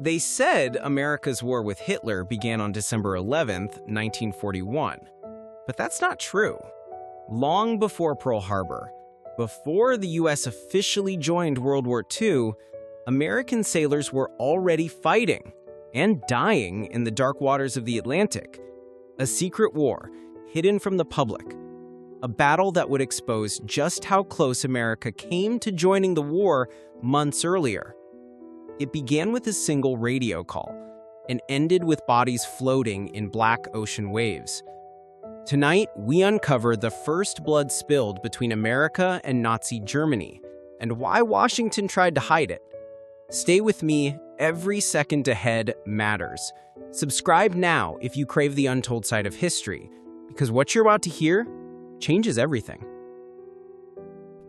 They said America's war with Hitler began on December 11th, 1941. But that's not true. Long before Pearl Harbor, before the U.S. officially joined World War II, American sailors were already fighting and dying in the dark waters of the Atlantic. A secret war, hidden from the public. A battle that would expose just how close America came to joining the war months earlier. It began with a single radio call and ended with bodies floating in black ocean waves. Tonight, we uncover the first blood spilled between America and Nazi Germany and why Washington tried to hide it. Stay with me, every second ahead matters. Subscribe now if you crave the untold side of history, because what you're about to hear changes everything.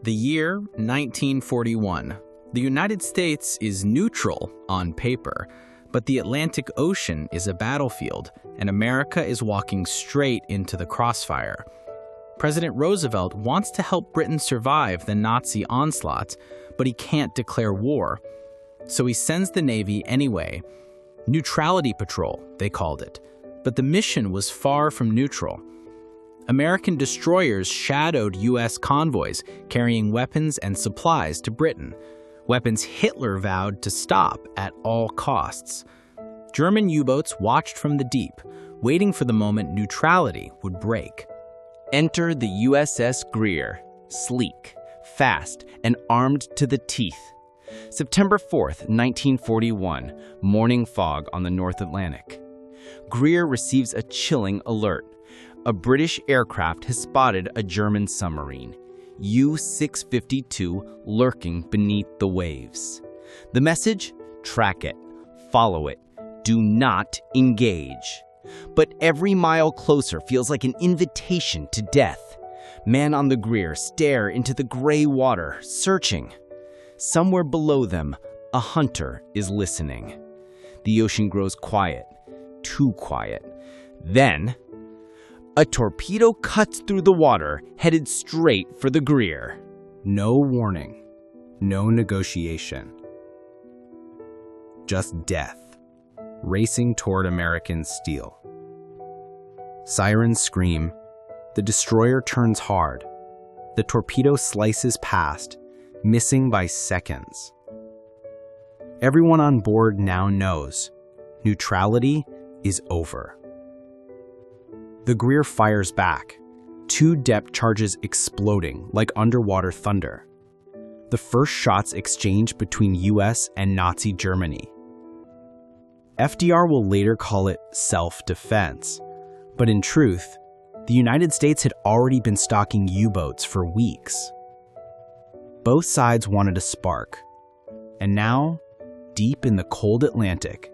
The year 1941. The United States is neutral on paper, but the Atlantic Ocean is a battlefield, and America is walking straight into the crossfire. President Roosevelt wants to help Britain survive the Nazi onslaught, but he can't declare war. So he sends the Navy anyway. Neutrality Patrol, they called it. But the mission was far from neutral. American destroyers shadowed U.S. convoys carrying weapons and supplies to Britain. Weapons Hitler vowed to stop at all costs. German U-boats watched from the deep, waiting for the moment neutrality would break. Enter the USS Greer, sleek, fast, and armed to the teeth. September 4th, 1941, morning fog on the North Atlantic. Greer receives a chilling alert. A British aircraft has spotted a German submarine, U-652, lurking beneath the waves. The message? Track it, follow it, do not engage. But every mile closer feels like an invitation to death. Men on the Greer stare into the gray water, searching. Somewhere below them, a hunter is listening. The ocean grows quiet, too quiet. Then, a torpedo cuts through the water, headed straight for the Greer. No warning, no negotiation. Just death, racing toward American steel. Sirens scream. The destroyer turns hard. The torpedo slices past, missing by seconds. Everyone on board now knows neutrality is over. The Greer fires back, 2 depth charges exploding like underwater thunder. The first shots exchanged between US and Nazi Germany. FDR will later call it self-defense, but in truth, the United States had already been stocking U-boats for weeks. Both sides wanted a spark, and now, deep in the cold Atlantic,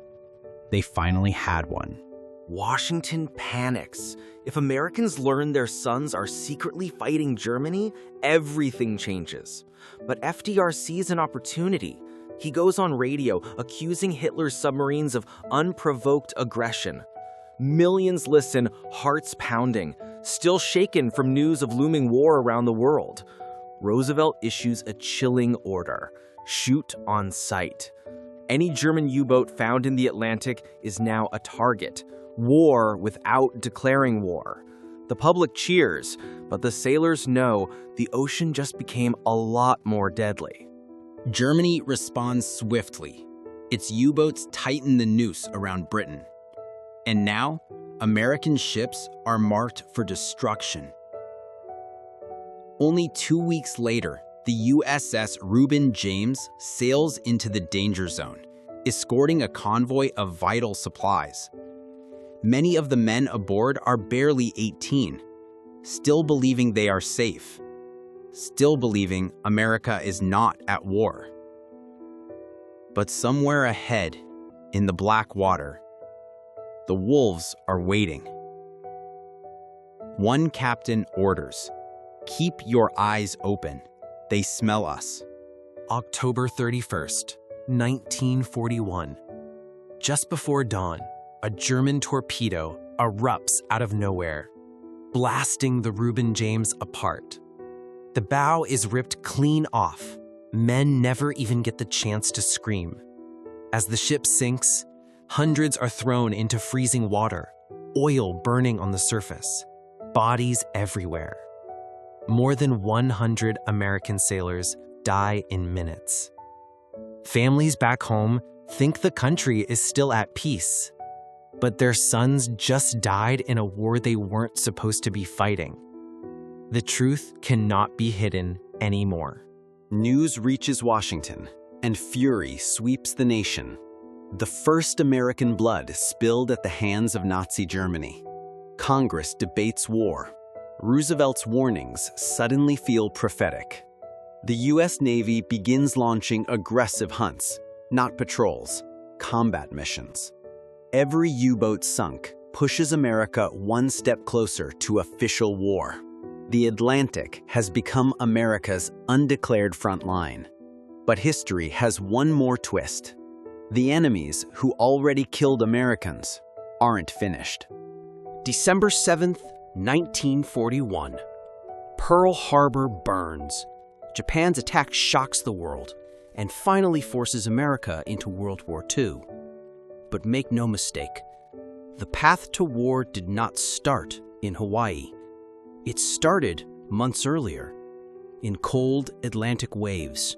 they finally had one. Washington panics. If Americans learn their sons are secretly fighting Germany, everything changes. But FDR sees an opportunity. He goes on radio accusing Hitler's submarines of unprovoked aggression. Millions listen, hearts pounding, still shaken from news of looming war around the world. Roosevelt issues a chilling order: shoot on sight. Any German U-boat found in the Atlantic is now a target. War without declaring war. The public cheers, but the sailors know the ocean just became a lot more deadly. Germany responds swiftly. Its U-boats tighten the noose around Britain. And now, American ships are marked for destruction. Only 2 weeks later, the USS Reuben James sails into the danger zone, escorting a convoy of vital supplies. Many of the men aboard are barely 18, still believing they are safe, still believing America is not at war. But somewhere ahead, in the black water, the wolves are waiting. One captain orders, "Keep your eyes open. They smell us." October 31st, 1941. Just before dawn, a German torpedo erupts out of nowhere, blasting the Reuben James apart. The bow is ripped clean off. Men never even get the chance to scream. As the ship sinks, hundreds are thrown into freezing water, oil burning on the surface, bodies everywhere. More than 100 American sailors die in minutes. Families back home think the country is still at peace, but their sons just died in a war they weren't supposed to be fighting. The truth cannot be hidden anymore. News reaches Washington, and fury sweeps the nation. The first American blood spilled at the hands of Nazi Germany. Congress debates war. Roosevelt's warnings suddenly feel prophetic. The U.S. Navy begins launching aggressive hunts, not patrols, combat missions. Every U-boat sunk pushes America one step closer to official war. The Atlantic has become America's undeclared front line. But history has one more twist. The enemies who already killed Americans aren't finished. December 7th, 1941. Pearl Harbor burns. Japan's attack shocks the world and finally forces America into World War II. But make no mistake, the path to war did not start in Hawaii. It started months earlier, in cold Atlantic waves,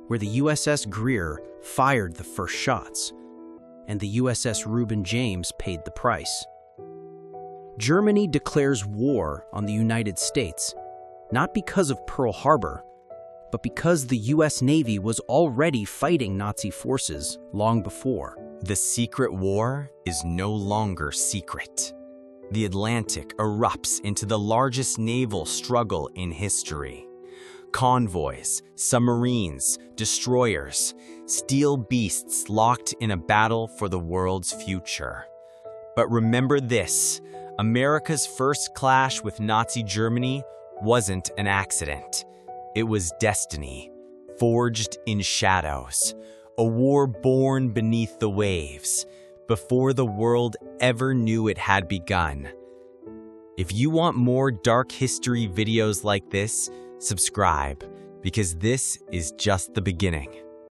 where the USS Greer fired the first shots, and the USS Reuben James paid the price. Germany declares war on the United States, not because of Pearl Harbor, but because the US Navy was already fighting Nazi forces long before. The secret war is no longer secret. The Atlantic erupts into the largest naval struggle in history. Convoys, submarines, destroyers, steel beasts locked in a battle for the world's future. But remember this, America's first clash with Nazi Germany wasn't an accident. It was destiny, forged in shadows, a war born beneath the waves, before the world ever knew it had begun. If you want more dark history videos like this, subscribe, because this is just the beginning.